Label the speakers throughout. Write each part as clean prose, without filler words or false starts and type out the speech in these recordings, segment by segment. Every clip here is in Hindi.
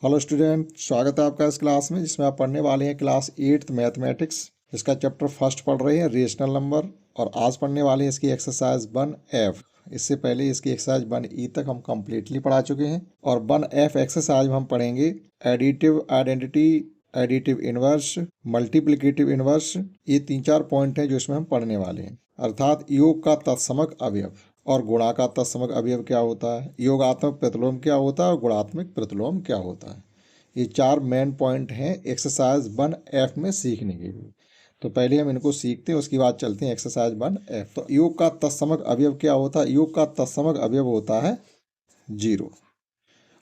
Speaker 1: हेलो स्टूडेंट, स्वागत है आपका इस क्लास में जिसमें आप पढ़ने वाले हैं क्लास 8th मैथमेटिक्स। इसका चैप्टर फर्स्ट पढ़ रहे हैं रेशनल नंबर, और आज पढ़ने वाले हैं इसकी एक्सरसाइज 1F। इससे पहले इसकी एक्सरसाइज 1E तक हम कम्प्लीटली पढ़ा चुके हैं, और 1F एक्सरसाइज में हम पढ़ेंगे additive identity, additive inverse, multiplicative inverse. ये 3-4 पॉइंट हैं जो इसमें हम पढ़ने वाले हैं, अर्थात योग का तत्समक अवयव और गुणा का तत्समक अवयव क्या होता है, योगात्मक प्रतिलोम क्या होता है और गुणात्मक प्रतिलोम क्या होता है। ये 4 मेन पॉइंट हैं एक्सरसाइज 1F में सीखने के लिए। तो पहले हम इनको सीखते हैं, उसके बाद चलते हैं एक्सरसाइज 1F। तो योग का तत्समक अवयव क्या होता है? योग का तत्समक अवयव होता है 0।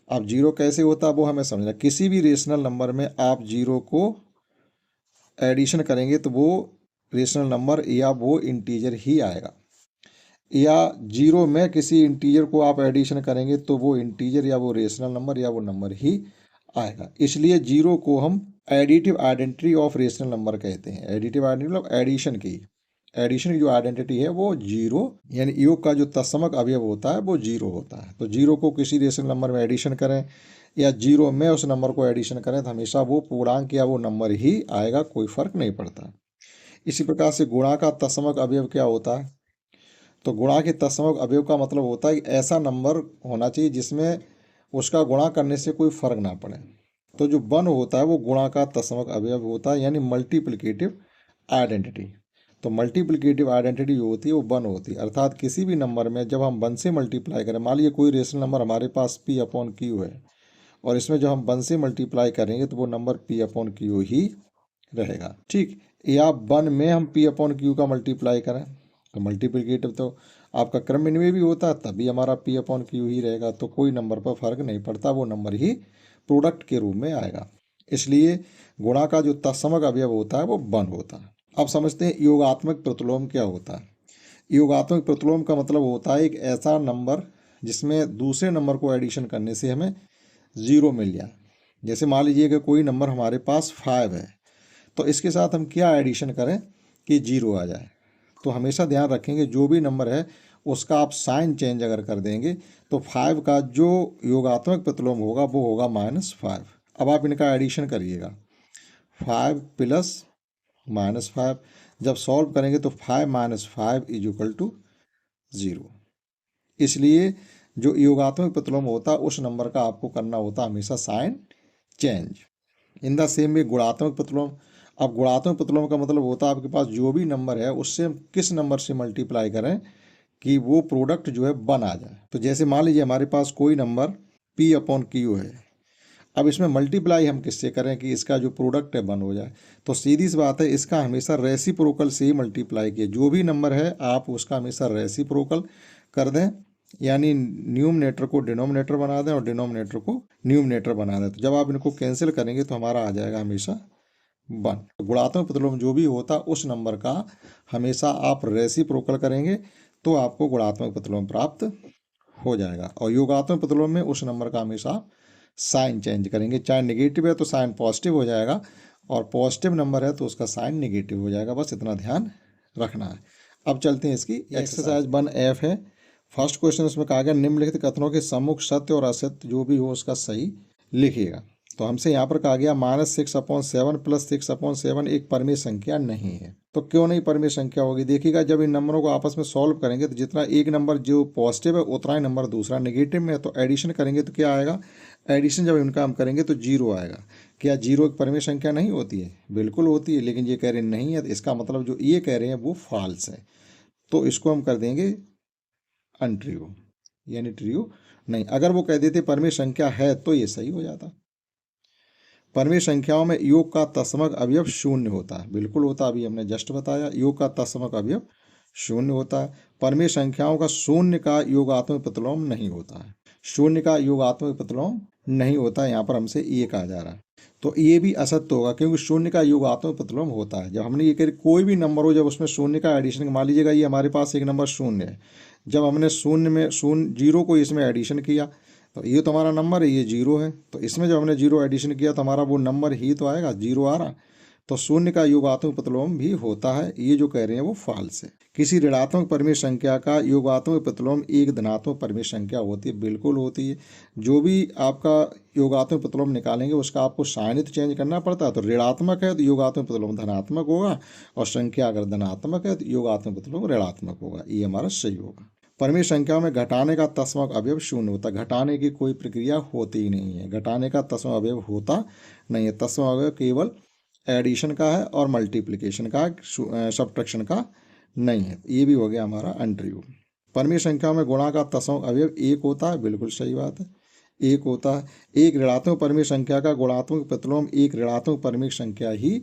Speaker 1: अब 0 कैसे होता है वो हमें समझना। किसी भी रेशनल नंबर में आप 0 को एडिशन करेंगे तो वो रेशनल नंबर या वो इंटीजर ही आएगा, या 0 में किसी इंटीजर को आप एडिशन करेंगे तो वो इंटीजर या वो रेशनल नंबर या वो नंबर ही आएगा। इसलिए 0 को हम additive identity of rational number कहते हैं। एडिटिव आइडेंटिटी मतलब एडिशन की जो आइडेंटिटी है वो 0, यानी योग का जो तत्समक अवयव होता है वो 0 होता है। तो 0 को किसी रेशनल नंबर में एडिशन करें या 0 में उस नंबर को एडिशन करें तो हमेशा वो पूर्णांक या वो नंबर ही आएगा, कोई फर्क नहीं पड़ता। इसी प्रकार से गुणा का तत्समक अवयव क्या होता है? तो गुणा के तत्समक अवयव का मतलब होता है कि ऐसा नंबर होना चाहिए जिसमें उसका गुणा करने से कोई फर्क ना पड़े। तो जो 1 होता है वो गुणा का तत्समक अवयव होता है, यानी मल्टीप्लिकेटिव आइडेंटिटी। तो मल्टीप्लिकेटिव आइडेंटिटी जो होती है वो 1 होती है, अर्थात किसी भी नंबर में जब हम 1 से मल्टीप्लाई करें, मान लीजिए कोई रेशनल नंबर हमारे पास P/Q है, और इसमें जब हम 1 से मल्टीप्लाई करेंगे तो वो नंबर P/Q ही रहेगा, ठीक। या 1 में हम P/Q का मल्टीप्लाई करें तो मल्टीप्लिकेटिव तो आपका क्रम में भी होता है, तभी हमारा P/Q ही रहेगा। तो कोई नंबर पर फर्क नहीं पड़ता, वो नंबर ही प्रोडक्ट के रूप में आएगा। इसलिए गुणा का जो तत्समक अवयव होता है वो 1 होता है। अब समझते हैं योगात्मक प्रतिलोम क्या होता है। योगात्मक प्रतिलोम का मतलब होता है एक ऐसा नंबर जिसमें दूसरे नंबर को एडिशन करने से हमें 0 मिल जाए। जैसे मान लीजिए कि कोई नंबर हमारे पास 5 है, तो इसके साथ हम क्या एडिशन करें कि 0 आ जाए। तो हमेशा ध्यान रखेंगे जो भी नंबर है उसका आप साइन चेंज अगर कर देंगे तो 5 का जो योगात्मक प्रतिलोम होगा वो होगा -5। अब आप इनका एडिशन करिएगा, 5 प्लस -5। जब सॉल्व करेंगे तो 5 - 5 = 0। इसलिए जो योगात्मक प्रतिलोम होता है उस नंबर का आपको करना होता है हमेशा sign change. In the same way गुणात्मक प्रतिलोम। अब गुणात्मक प्रतिलोम का मतलब होता है आपके पास जो भी नंबर है उससे हम किस नंबर से मल्टीप्लाई करें कि वो प्रोडक्ट जो है 1 आ जाए। तो जैसे मान लीजिए हमारे पास कोई नंबर P/Q है, अब इसमें मल्टीप्लाई हम किससे करें कि इसका जो प्रोडक्ट है 1 हो जाए। तो सीधी सी बात है, इसका हमेशा रेसिप्रोकल से ही मल्टीप्लाई किए। जो भी नंबर है आप उसका हमेशा रेसिप्रोकल कर दें, यानी न्यूमरेटर को डिनोमिनेटर बना दें और डिनोमिनेटर को न्यूमरेटर बना दें। तो जब आप इनको कैंसिल करेंगे तो हमारा आ जाएगा हमेशा 1। गुणात्मक प्रतिलोम जो भी होता उस नंबर का हमेशा आप रेसिप्रोकल करेंगे तो आपको गुणात्मक प्रतिलोम प्राप्त हो जाएगा। और योगात्मक प्रतिलोम में उस नंबर का हमेशा साइन चेंज करेंगे, चाहे नेगेटिव है तो साइन पॉजिटिव हो जाएगा, और पॉजिटिव नंबर है तो उसका साइन नेगेटिव हो जाएगा। बस इतना ध्यान रखना है। अब चलते हैं इसकी एक्सरसाइज 1F है। फर्स्ट क्वेश्चन उसमें कहा गया निम्नलिखित कथनों के सम्मुख सत्य और असत्य जो भी हो उसका सही लिखिएगा। तो हमसे यहाँ पर कहा गया -6/7 + 6/7 एक परमेय संख्या नहीं है। तो क्यों नहीं परमेय संख्या होगी? देखिएगा, जब इन नंबरों को आपस में सॉल्व करेंगे तो जितना एक नंबर जो पॉजिटिव है उतना ही नंबर दूसरा नेगेटिव में है, तो एडिशन करेंगे तो क्या आएगा? एडिशन जब इनका हम करेंगे तो 0 आएगा। क्या 0 एक परमेय संख्या नहीं होती है? बिल्कुल होती है, लेकिन ये कह रहे नहीं है, तो इसका मतलब जो ये कह रहे हैं वो फॉल्स है। तो इसको हम कर देंगे अनट्रू, यानी ट्रू नहीं। अगर वो कह देते परमेय संख्या है तो ये सही हो जाता। परमेय संख्याओं में योग का तत्समक अवयव 0 होता है। बिल्कुल होता है, अभी हमने जस्ट बताया, योग का तत्समक अवयव 0 होता है। परमेय संख्याओं का 0 का योगात्मक प्रतिलोम नहीं होता है। 0 का योगात्मक प्रतिलोम नहीं होता है, यहाँ पर हमसे ये कहा जा रहा है। तो ये भी असत्य होगा, क्योंकि 0 का योगात्मक प्रतिलोम होता है। जब हमने ये कह कोई भी नंबर हो, जब उसमें 0 का एडिशन, मान लीजिएगा ये हमारे पास एक नंबर 0 है, जब हमने 0 को इसमें एडिशन किया तो ये तो हमारा नंबर है, ये 0 है, तो इसमें जब हमने 0 एडिशन किया तो हमारा वो नंबर ही तो आएगा, 0 आ रहा। तो शून्य का योगात्मक प्रतिलोम भी होता है, ये जो कह रहे हैं वो फॉल्स है। किसी ऋणात्मक परिमेय संख्या का योगात्मक प्रतिलोम एक धनात्मक परिमेय संख्या होती है, बिल्कुल होती है। जो भी आपका योगात्मक प्रतिलोम निकालेंगे उसका आपको साइन तो चेंज करना पड़ता है। तो ऋणात्मक है तो योगात्मक प्रतिलोम धनात्मक होगा, और संख्या अगर धनात्मक है तो योगात्मक प्रतिलोम ऋणात्मक होगा। ये हमारा सही होगा। परिमेय संख्या में घटाने का तत्समक अवयव शून्य होता है। घटाने की कोई प्रक्रिया होती ही नहीं है, घटाने का तत्समक अवयव होता नहीं है। तत्समक अवयव केवल एडिशन का है और मल्टीप्लिकेशन का, सब्ट्रैक्शन का नहीं है। ये भी हो गया हमारा अनट्रू। परिमेय संख्या में गुणा का तत्समक अवयव एक होता है, बिल्कुल सही बात है, एक होता है। एक ऋणात्मक परिमेय संख्या का गुणात्मक प्रतिलोम एक ऋणात्मक परिमेय संख्या ही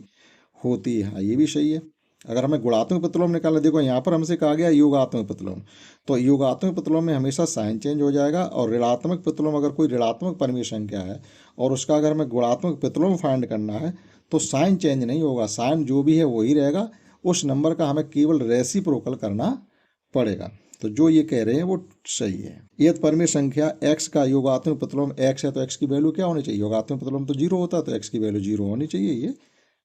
Speaker 1: होती है, ये भी सही है। अगर हमें गुणात्मक प्रतिलोम निकालना, देखो यहाँ पर हमसे कहा गया योगात्मक प्रतिलोम, तो योगात्मक प्रतिलोम में हमेशा साइन चेंज हो जाएगा। और ऋणात्मक प्रतिलोम, अगर कोई ऋणात्मक परिमेय संख्या है और उसका अगर हमें गुणात्मक प्रतिलोम फाइंड करना है तो साइन चेंज नहीं होगा, साइन जो भी है वही रहेगा। उस नंबर का हमें केवल रेसिप्रोकल करना पड़ेगा। तो जो ये कह रहे हैं वो सही है। यदि परिमेय संख्या x का योगात्मक प्रतिलोम x है तो x की वैल्यू क्या होनी चाहिए? योगात्मक प्रतिलोम तो 0 होता है, तो x की वैल्यू 0 होनी चाहिए, ये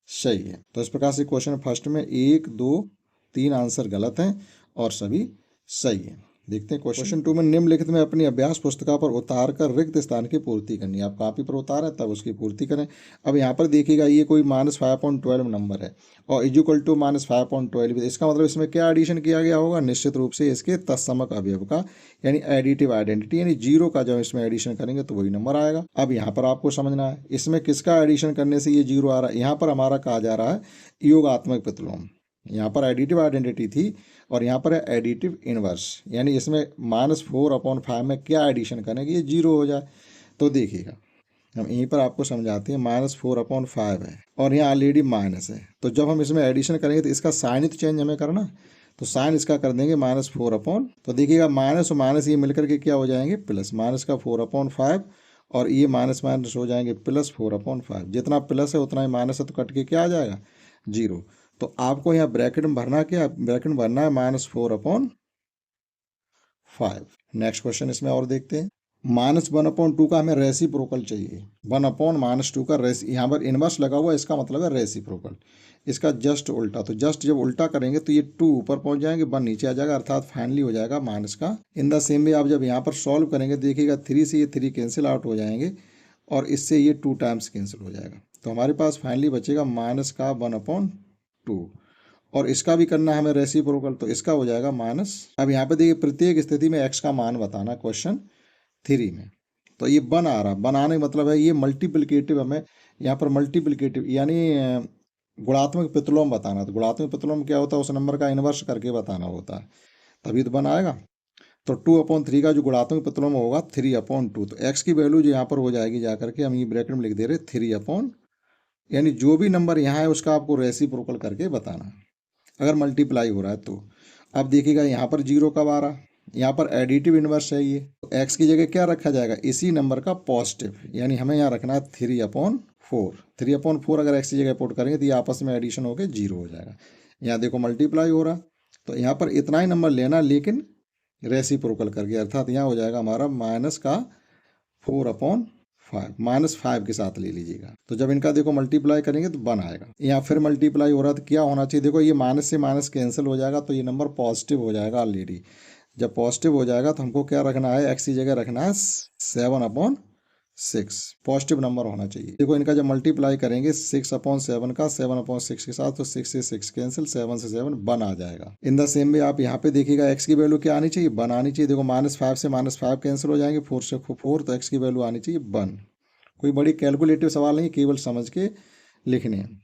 Speaker 1: सही है। तो इस प्रकार से क्वेश्चन फर्स्ट में 1, 2, 3 आंसर गलत हैं और सभी सही है। देखते हैं क्वेश्चन 2 में निम्नलिखित में अपनी अभ्यास पुस्तिका पर उतार कर रिक्त स्थान की पूर्ति करनी है। आप कॉपी पर उतारें तब उसकी पूर्ति करें। अब यहाँ पर देखिएगा ये कोई -5.12 नंबर है और इक्वल टू -5.12, इसका मतलब इसमें क्या एडिशन किया गया होगा? निश्चित रूप से इसके तत्समक अवयव का, यानी एडिटिव आइडेंटिटी, यानी 0 का जब इसमें एडिशन करेंगे तो वही नंबर आएगा। अब यहाँ पर आपको समझना है इसमें किसका एडिशन करने से ये 0 आ रहा है। यहाँ पर हमारा कहा जा रहा है योगात्मक प्रतिलोम, यहाँ पर एडिटिव आइडेंटिटी थी और यहाँ पर है एडिटिव इनवर्स, यानी इसमें -4/5 में क्या एडिशन करेंगे ये 0 हो जाए। तो देखिएगा हम यहीं पर आपको समझाते हैं, -4/5 है और यहाँ ऑलरेडी माइनस है, तो जब हम इसमें एडिशन करेंगे तो इसका साइन तो चेंज हमें करना, तो साइन इसका कर देंगे -4/, तो देखिएगा माइनस और माइनस ये मिलकर के क्या हो जाएंगे? प्लस। माइनस का 4/5 और ये माइनस माइनस हो जाएंगे प्लस 4/5। जितना प्लस है उतना ही माइनस है, तो कट के क्या आ जाएगा? 0। तो आपको यहाँ ब्रैकेट में भरना क्या? ब्रैकेट में भरना है -4/5। नेक्स्ट क्वेश्चन इसमें और देखते हैं। -1/2 का हमें रेसिप्रोकल चाहिए। 1/-2 का यहाँ पर इनवर्स लगा हुआ है, इसका मतलब है रेसिप्रोकल। इसका जस्ट उल्टा, तो जस्ट जब उल्टा करेंगे तो ये 2 ऊपर पहुंच जाएंगे, 1 नीचे आ जाएगा, अर्थात फाइनली हो जाएगा माइनस का। इन द सेम वे आप जब यहाँ पर सॉल्व करेंगे देखिएगा 3 से ये 3 कैंसिल आउट हो जाएंगे और इससे ये 2 टाइम्स कैंसिल हो जाएगा। तो हमारे पास फाइनली बचेगा माइनस का 1/2 और इसका भी करना है हमें रेसिप्रोकल, तो इसका हो जाएगा माइनस। अब यहाँ पे देखिए प्रत्येक स्थिति में x का मान बताना क्वेश्चन 3 में, तो ये 1 आ रहा, बनाने का मतलब है ये मल्टीप्लिकेटिव, हमें यहाँ पर मल्टीप्लिकेटिव यानी गुणात्मक प्रतिलोम बताना। तो गुणात्मक प्रतिलोम क्या होता है? उस नंबर का इनवर्स करके बताना होता है, तभी तो 1 आएगा। तो 2/3 का जो गुणात्मक प्रतिलोम होगा 3/2, तो x की वैल्यू जो यहाँ पर हो जाएगी जाकर के, हम ये ब्रैकेट में लिख दे रहे 3/, यानी जो भी नंबर यहाँ है उसका आपको रेसिप्रोकल करके बताना है अगर मल्टीप्लाई हो रहा है तो। अब देखिएगा यहाँ पर 0 कब आ रहा? यहाँ पर एडिटिव इनवर्स है ये, तो x की जगह क्या रखा जाएगा? इसी नंबर का पॉजिटिव, यानी हमें यहाँ रखना है 3/4। 3/4 अगर x की जगह पुट करेंगे तो ये आपस में एडिशन होकर 0 हो जाएगा। यहाँ देखो मल्टीप्लाई हो रहा, तो यहाँ पर इतना ही नंबर लेना लेकिन रेसिप्रोकल करके, अर्थात यहाँ हो जाएगा हमारा माइनस का 4/5, -5 के साथ ले लीजिएगा। तो जब इनका देखो मल्टीप्लाई करेंगे तो 1 आएगा। यहाँ फिर मल्टीप्लाई हो रहा तो क्या होना चाहिए? देखो ये माइनस से माइनस कैंसिल हो जाएगा, तो ये नंबर पॉजिटिव हो जाएगा ऑलरेडी। जब पॉजिटिव हो जाएगा तो हमको क्या रखना है? x की जगह रखना है 7/6, पॉजिटिव नंबर होना चाहिए। देखो इनका जब मल्टीप्लाई करेंगे 6/7 का 7/6 के साथ, तो 6 से 6 कैंसिल, 7 से 7 1 आ जाएगा। इन द सेम में आप यहाँ पे देखिएगा x की वैल्यू क्या आनी चाहिए? 1 आनी चाहिए। देखो -5 से -5 कैंसिल हो जाएंगे, 4 से 4, तो x की वैल्यू आनी चाहिए 1। कोई बड़ी कैलकुलेटिव सवाल नहीं, केवल समझ के लिखने हैं।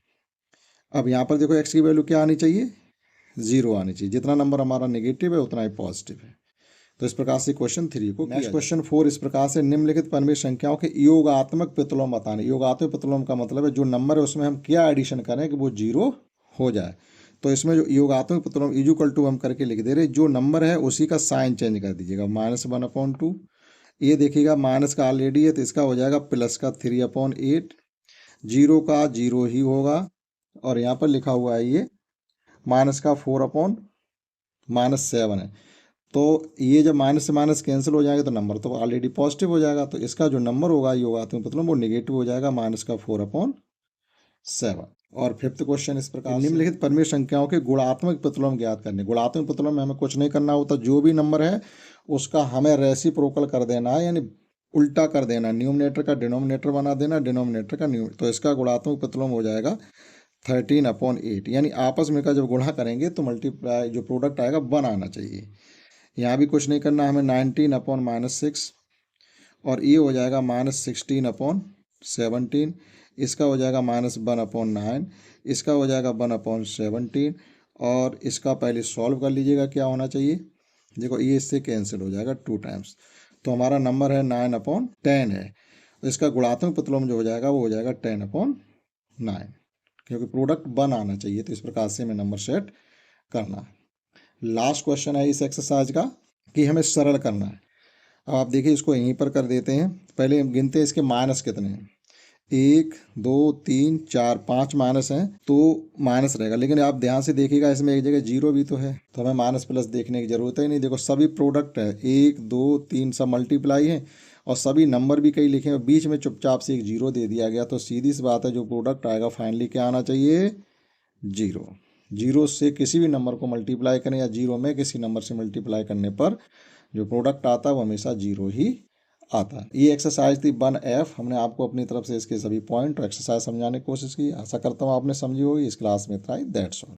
Speaker 1: अब यहाँ पर देखो x की वैल्यू क्या आनी चाहिए? 0 आनी चाहिए। जितना नंबर हमारा नेगेटिव है उतना ही पॉजिटिव है। तो इस प्रकार से क्वेश्चन 3 को। नेक्स्ट क्वेश्चन 4 इस प्रकार से, निम्नलिखित परिमेय संख्याओं के योगात्मक प्रतिलोम बताने। योगात्मक प्रतिलोम का मतलब है जो नंबर है उसमें हम क्या एडिशन करें कि वो 0 हो जाए। तो इसमें जो योगात्मक प्रतिलोम इक्वल टू हम करके लिख दे रहे, जो नंबर है उसी का साइन चेंज कर दीजिएगा। -1/2, ये देखिएगा माइनस का ऑलरेडी है तो इसका हो जाएगा प्लस का 3/8, 0 का 0 ही होगा और यहाँ पर लिखा हुआ है ये माइनस का 4/-7 है। तो ये जब माइनस से माइनस कैंसिल हो जाएगा तो नंबर तो ऑलरेडी पॉजिटिव हो जाएगा, तो इसका जो नंबर होगा योगात्मक प्रतिलोम वो नेगेटिव हो जाएगा, माइनस का 4/7। और फिफ्थ क्वेश्चन इस प्रकार निम्नलिखित परिमेय संख्याओं के गुणात्मक प्रतिलोम ज्ञात करने। गुणात्मक प्रतिलोम में हमें कुछ नहीं करना होता, जो भी नंबर है उसका हमें रेसिप्रोकल कर देना है, यानी उल्टा कर देना, न्यूमरेटर का डिनोमिनेटर बना देना, डिनोमिनेटर का न्यू, तो इसका गुणात्मक प्रतिलोम हो जाएगा 13/8, यानी आपस में का जब गुणा करेंगे तो मल्टीप्लाई जो प्रोडक्ट आएगा 1 आना चाहिए। यहाँ भी कुछ नहीं करना हमें, 19/-6, और ये हो जाएगा -16/17, इसका हो जाएगा -1/9, इसका हो जाएगा 1/17, और इसका पहले सॉल्व कर लीजिएगा क्या होना चाहिए। देखो ये इससे कैंसिल हो जाएगा 2 टाइम्स, तो हमारा नंबर है 9/10 है। तो इसका गुणात्मक प्रतिलोम जो हो जाएगा वो हो जाएगा 10/9, क्योंकि प्रोडक्ट 1 आना चाहिए, तो इस प्रकार से हमें नंबर सेट करना। लास्ट क्वेश्चन है इस एक्सरसाइज का कि हमें सरल करना है। अब आप देखिए इसको यहीं पर कर देते हैं, पहले हम गिनते हैं इसके माइनस कितने हैं। 1 2 3 4 5 माइनस हैं, तो माइनस रहेगा, लेकिन आप ध्यान से देखिएगा इसमें एक जगह जीरो भी तो है, तो हमें माइनस प्लस देखने की जरूरत ही नहीं। देखो सभी प्रोडक्ट है, 1 2 3 सब मल्टीप्लाई है, और सभी नंबर भी कई लिखे हैं, बीच में चुपचाप से एक जीरो दे दिया गया, तो सीधी सी बात है जो प्रोडक्ट आएगा फाइनली क्या आना चाहिए, जीरो। जीरो से किसी भी नंबर को मल्टीप्लाई करें या जीरो में किसी नंबर से मल्टीप्लाई करने पर जो प्रोडक्ट आता है वो हमेशा जीरो ही आता है। ये एक्सरसाइज थी 1F। हमने आपको अपनी तरफ से इसके सभी पॉइंट और एक्सरसाइज समझाने की कोशिश की। आशा करता हूँ आपने समझी होगी। इस क्लास में इतना ही, दैट्स ऑल।